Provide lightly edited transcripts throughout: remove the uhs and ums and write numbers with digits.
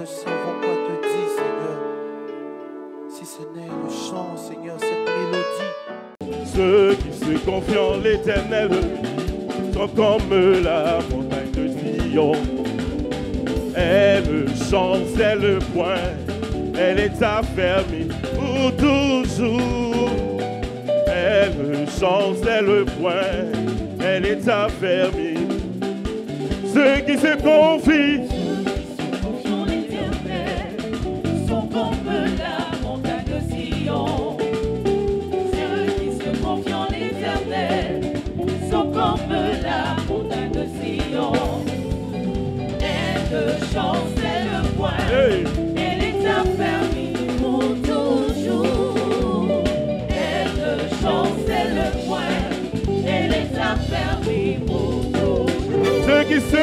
ne savons quoi te dire, Seigneur, si ce n'est le chant, Seigneur, cette mélodie. Ceux qui se confient en l'Éternel sont comme la montagne de Sion. Elle chancelle point, elle est affermie pour toujours. Elle chancelle point, elle est affermie. Ceux qui se confient en l'Éternel sont comme la montagne de Sion. Ceux qui se confient en l'Éternel sont comme la montagne de Sion. Elle ne chancelle point, elle est affermie pour toujours. Elle ne chancelle point, elle est affermie pour toujours. Ceux qui se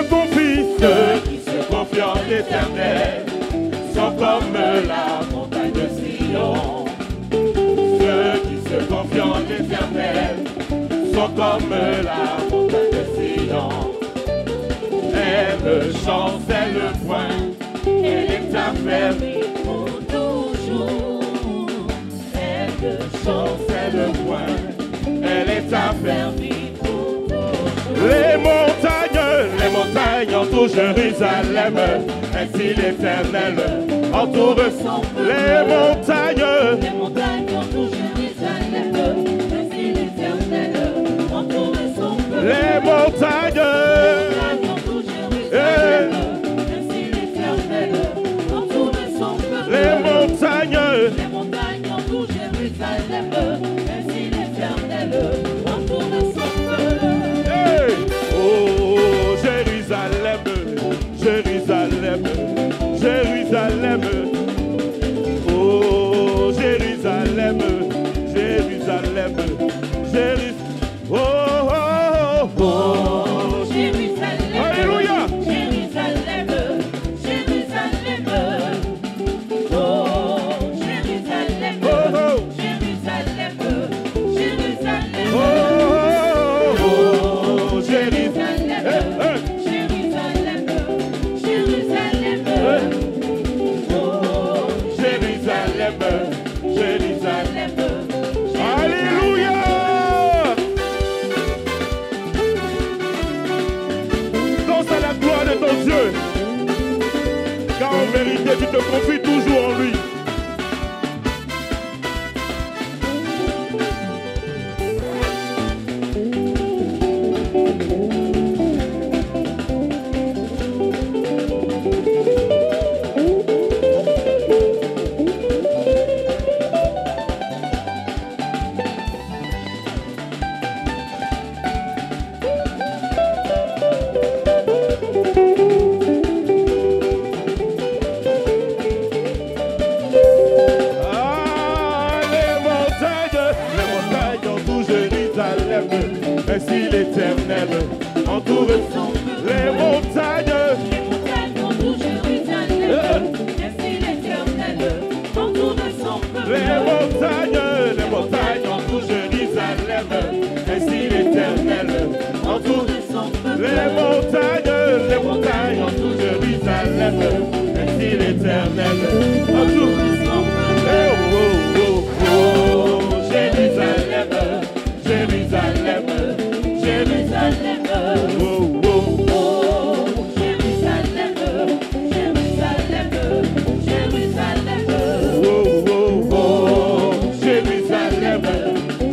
confient en l'Éternel sont comme la montagne de Sion. Ceux qui se confient en l'Éternel sont comme la montagne de Sion. Elle ne chancelle point, elle est affermie pour toujours. Elle ne chancelle point, elle est affermie. Les montagnes entourent Jérusalem, ainsi l'Éternel entoure son peuple. Les montagnes entourent Jérusalem, ainsi l'Éternel entoure son peuple. Les montagnes entourent Jérusalem, ainsi l'Éternel entoure son peuple. Les montagnes entourent Jérusalem, ainsi l'Éternel entoure son peuple. Oh, Jérusalem, Jérusalem, Jérusalem. Oh, Jérusalem, Jérusalem, Jérusalem. Oh, oh, oh, oh. Jérusalem, Alléluia. Jérusalem, Jérusalem. Oh, Jérusalem, Oh, oh. Jérusalem, Jérusalem. Oh, oh, oh, Jérusalem. Jérusalem, Jérusalem. Oh, Jérusalem, Jérusalem. Jérusalem. Alléluia. Danse à la gloire de ton Dieu, car en vérité tu te confies toujours en lui. Ainsi l'Éternel entoure les montagnes. entourent Jérusalem, ainsi l'Éternel entoure son peuple. Les montagnes entourent Jérusalem. Ainsi l'Éternel entoure son peuple. les montagnes entourent Jérusalem. Ainsi l'Éternel entoure son peuple. Oh, oh, oh, oh, Jérusalem, Jérusalem, Jérusalem. Oh, oh, Oh, Jérusalem, Jérusalem, Jérusalem. oh, oh, oh, Jérusalem,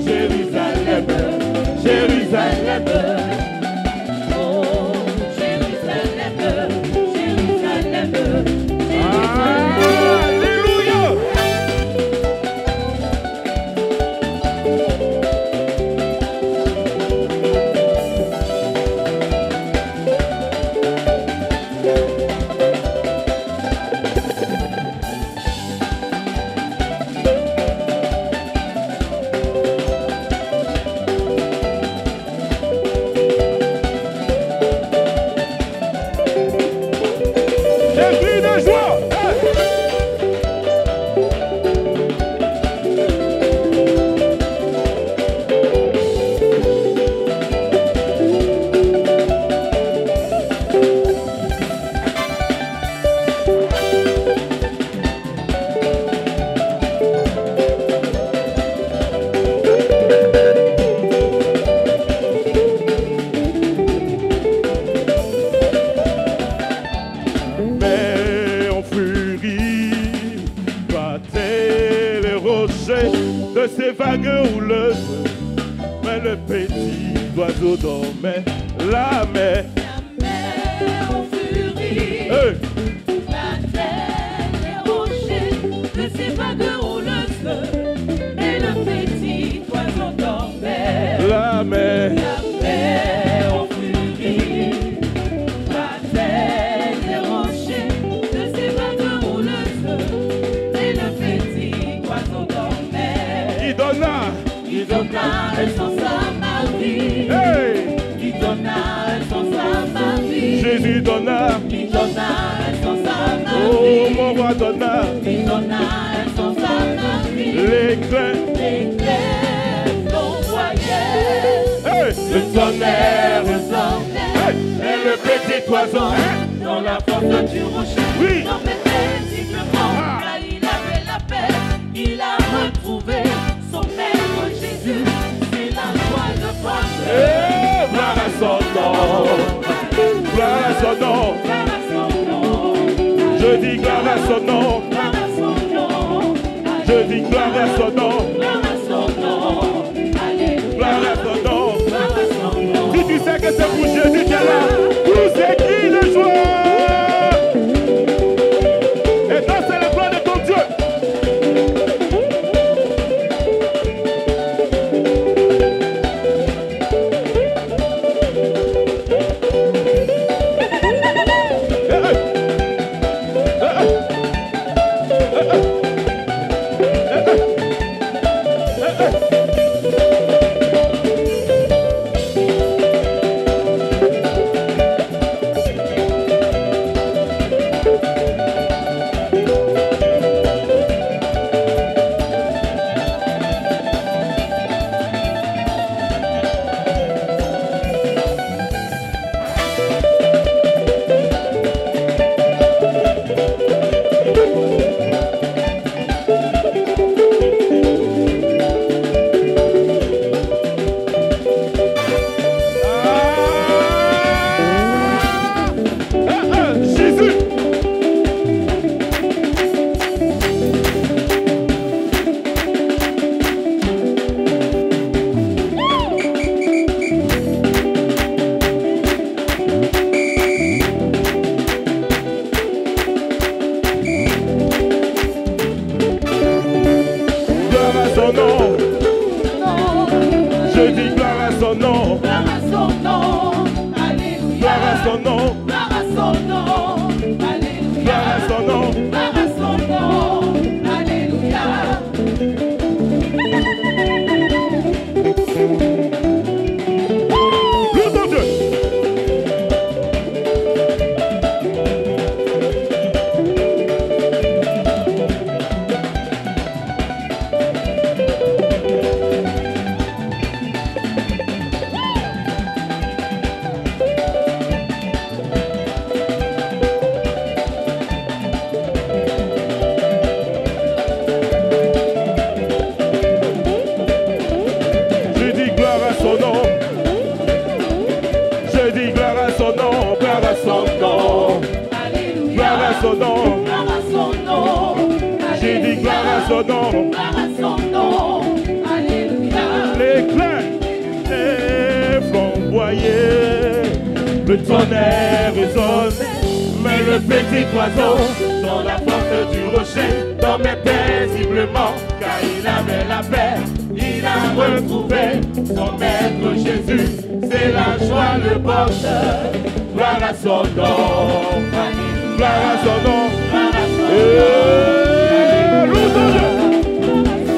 Jérusalem, Jérusalem. Oh, Jérusalem, Jérusalem, Ah! l'eau dormait, la mer. La mer en furie. Hey. La terre, les rochers, de ces vagues rouleuses, et le petit oiseau dormait. La mer. La mer en furie. La terre, les rochers, de ces vagues rouleuses, et le petit oiseau dormait. Il donna. Il donna un sens à ma vie. Hey. Il donna un sens à ma vie. Jésus donna. Il donna un sens à ma Oh, vie. mon roi donna. Il donna un sens à ma vie. L'éclair. L'éclair flamboyait. Hey. Le tonnerre ressonnait. Hey. Et le petit oiseau, dans la porte du rocher, Oui. dormait paisiblement. Car il avait la paix. Il a retrouvé son maître Jésus. C'est la joie de porte. Eh, gloire à son nom. Gloire à son nom. Gloire à son nom. Je dis gloire à son nom. Gloire à son nom. Je dis gloire à son nom. Gloire à son nom. Alléluia. Gloire à son nom. Gloire à son nom. Si tu sais que c'est pour Jésus qui est là, tous écris de joie. Et danse la gloire de ton Dieu. Jésus. Gloire à son nom. Je dis gloire à son nom. Gloire à son nom. Alléluia. Gloire à son nom. Gloire à son nom. Alléluia. Gloire à son nom. Gloire à son nom. Alléluia. Loue ton Dieu. Je dis gloire à son nom. Je dis gloire à son nom. Gloire à son nom. Alléluia. Gloire à son nom. Gloire à son nom. J'ai dit gloire à son nom. Gloire à son nom. Alléluia. L'éclair est flamboyé. Le tonnerre résonne. Mais le petit oiseau dans la porte du rocher dormait paisiblement car il avait la paix. Il a retrouvé son maître Jésus. C'est la joie, le bonheur. Gloire à son nom. Gloire à son nom. Gloire à son nom. Loue ton Dieu.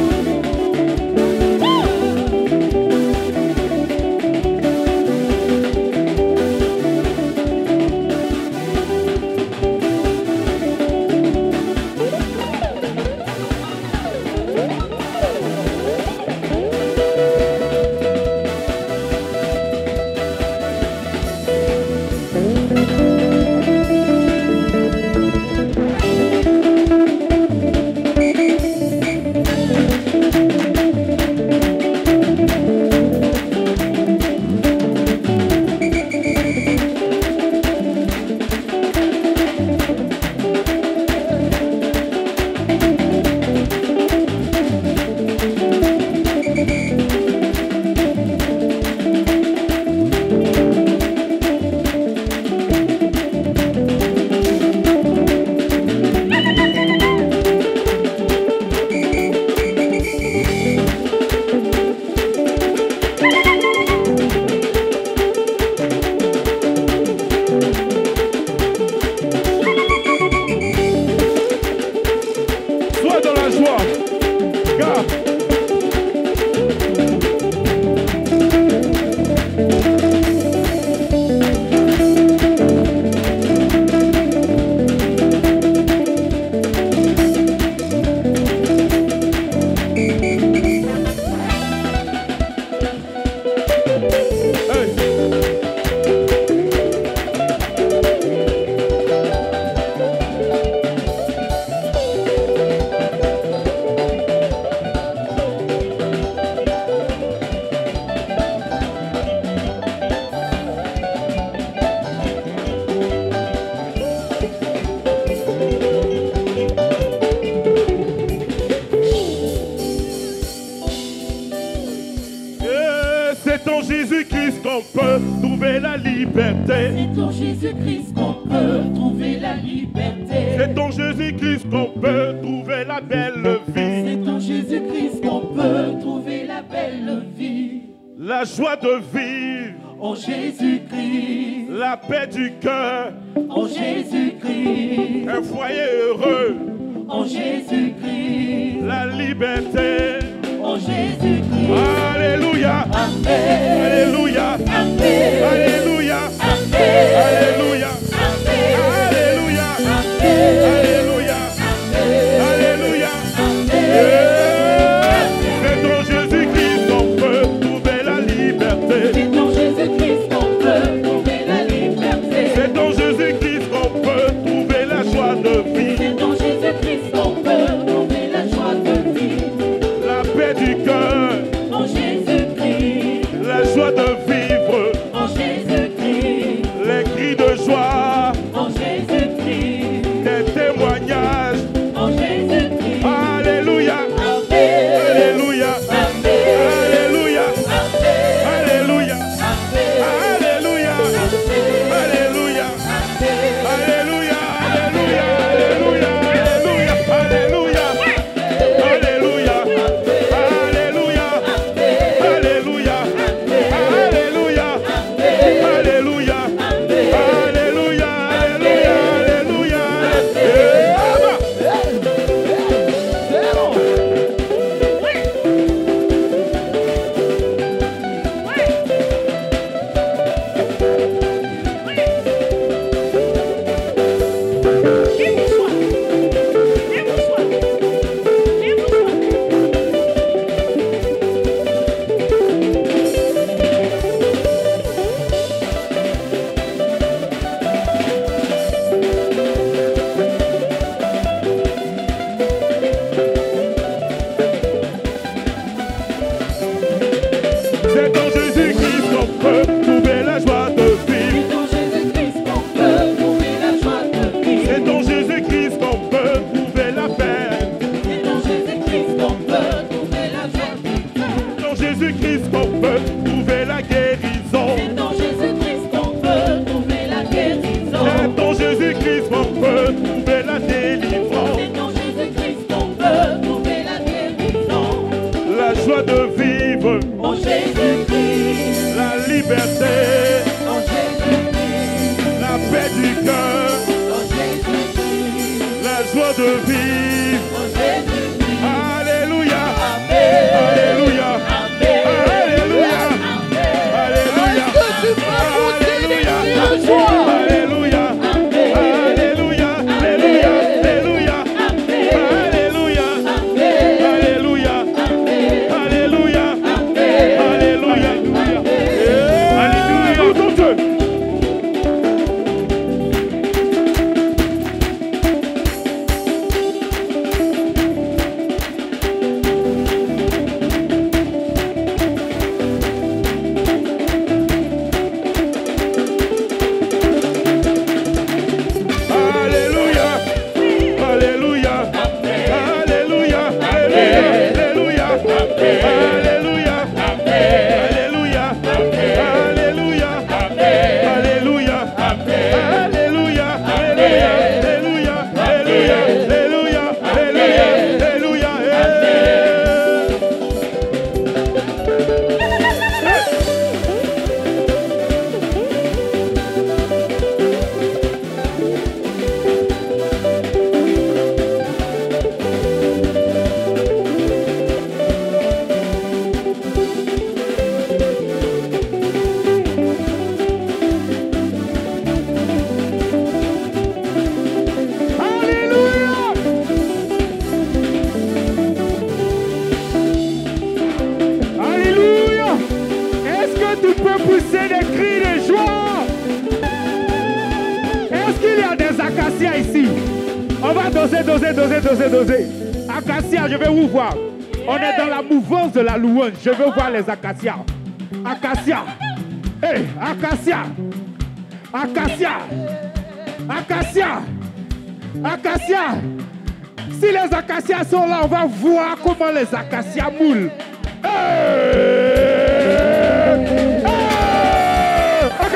trouver la liberté. C'est en Jésus-Christ qu'on peut trouver la liberté. C'est en Jésus-Christ qu'on peut trouver la belle vie. C'est en Jésus-Christ qu'on peut trouver la belle vie. La joie de vivre. En Jésus-Christ. La paix du cœur. En Jésus-Christ. Un foyer heureux. En Jésus-Christ. La liberté. En Jésus-Christ. Alléluia. Amen. Alléluia. Amen. Alléluia. Amen. Alléluia. Amen. Alléluia. Amen. Alléluia. Alléluia. C'est en Jésus-Christ qu'on peut trouver la liberté. C'est en Jésus-Christ qu'on peut trouver la liberté. C'est en Jésus-Christ qu'on peut trouver la joie de vie. C'est en Jésus-Christ qu'on peut trouver la joie de vie. La paix du cœur. En Jésus-Christ. La joie de vivre. En Jésus-Christ. Les cris de joie. En Jésus-Christ. Des témoignages. En Jésus-Christ. Alléluia. Amen. Alléluia. Amen. Alléluia. Amen. Alléluia. Amen. Alléluia. Alléluia. Alléluia. Alléluia. Alléluia. Alléluia. Alléluia. Alléluia. Alléluia. Alléluia. Alléluia. Alléluia. Alléluia. C'est en Jésus-Christ qu'on peut trouver la joie de vivre. C'est en Jésus-Christ qu'on peut trouver la joie de vivre. C'est en Jésus-Christ qu'on peut trouver la paix. C'est en Jésus-Christ qu'on peut trouver la joie de vivre. C'est en Jésus-Christ qu'on peut trouver la guérison. C'est en Jésus-Christ qu'on peut trouver la guérison. C'est en Jésus-Christ qu'on peut trouver la délivrance. C'est en Jésus-Christ qu'on peut trouver la guérison. La joie de vivre. En Jésus-Christ. La liberté. En Jésus-Christ. La paix du cœur. En Jésus-Christ. La joie de vivre. En Jésus-Christ. Alléluia. Amen. Alléluia. Amen. Alléluia. Alléluia. Est-ce que tu peux pousser des Alléluia. cris de joie? Alléluia. Alléluia. Alléluia. Alléluia. Alléluia. Alléluia. Alléluia. Alléluia. Alléluia. Ton Dieu. Alléluia. Alléluia. Alléluia. Alléluia. Alléluia. Alléluia. Alléluia. Alléluia. Alléluia. Alléluia. Alléluia. Alléluia. Alléluia. Alléluia. Alléluia. Est-ce que tu peux pousser des cris de joie? Est-ce qu'il y a des acacias ici? On va doser. Acacias, je vais vous voir. On est dans la mouvance de la louange. Je veux voir les acacias. Acacia. Hey, acacia. Acacia. Acacia. Acacia. Si les acacias sont là, on va voir comment les acacias moulent. Hey! Hey! Ok.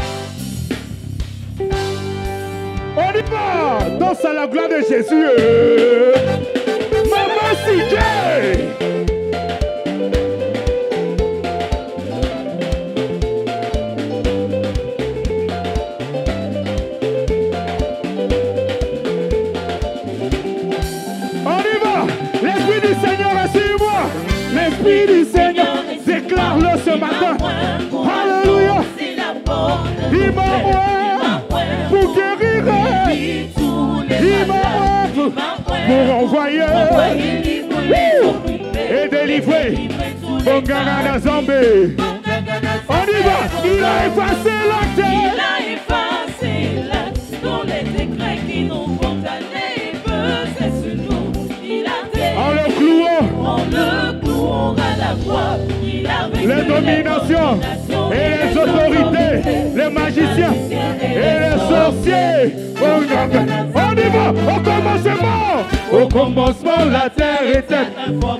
danse à la gloire de Jésus. Maman CJ. L'Esprit du Seigneur déclare-le ce matin. Alléluia. Il m'a ouvert pour guérir. Il m'a ouvert pour envoyer et délivrer. Bongana Zambé. On y va. Il a effacé l'acte. Il a effacé l'acte dont les décrets qui nous condamnés pesaient sur nous. Il a en le clouant. À la croix, il a les dominations et les autorités, les magiciens et les sorciers. On y va, au commencement. Au commencement, la terre était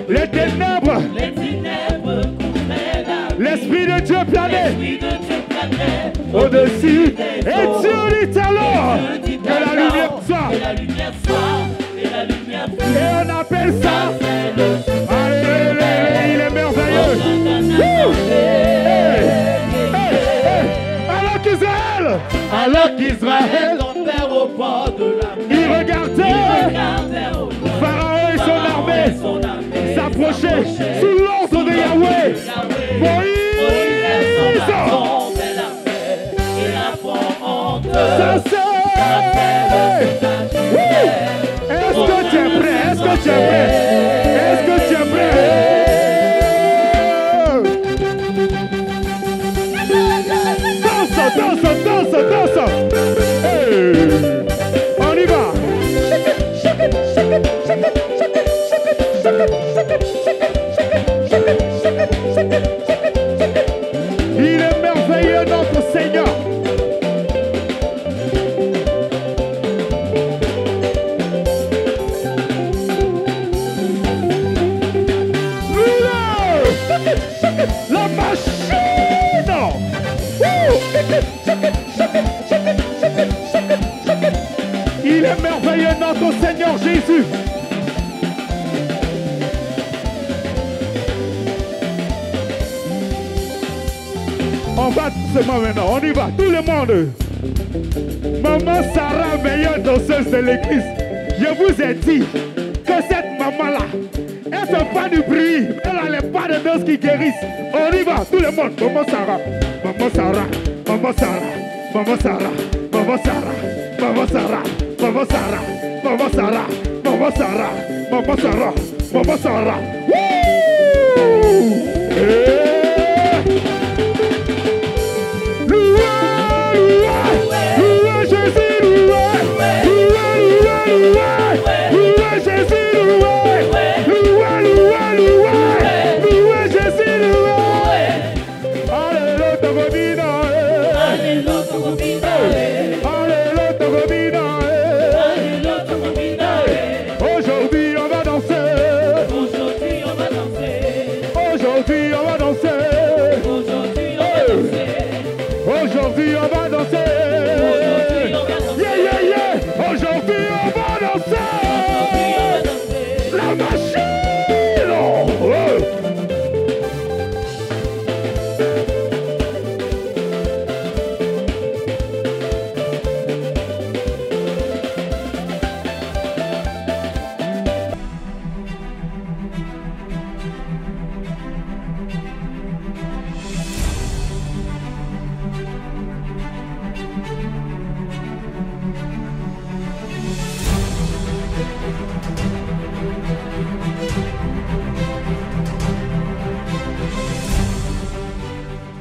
les ténèbres. L'Esprit de Dieu planait au-dessus. Et Dieu dit alors que la lumière soit. Et on appelle ça. Il est merveilleux. Alors qu'Israël il regardait Pharaon et son armée s'approcher sous l'ordre de Yahweh. Moïse, ça c'est. Est-ce que tu es prêt? Est-ce que tu es prêt? Est-ce que tu es prêt? Danse. Hey. On y va. Il est merveilleux notre Seigneur. La machine. Il est merveilleux notre Seigneur Jésus. On va doucement maintenant, on y va, tout le monde. Maman Sarah, meilleure danseuse de l'église. Je vous ai dit que cette maman-là, elle ne fait pas du bruit, elle n'a les pas de danse qui guérissent. On y va, tout le monde. Maman Sarah, Maman Sarah, Maman Sarah, Maman Sarah, Maman Sarah, Maman Sarah, Maman Sarah, Maman Sarah, Maman Sarah, Maman Sarah, Maman Sarah. Wouh!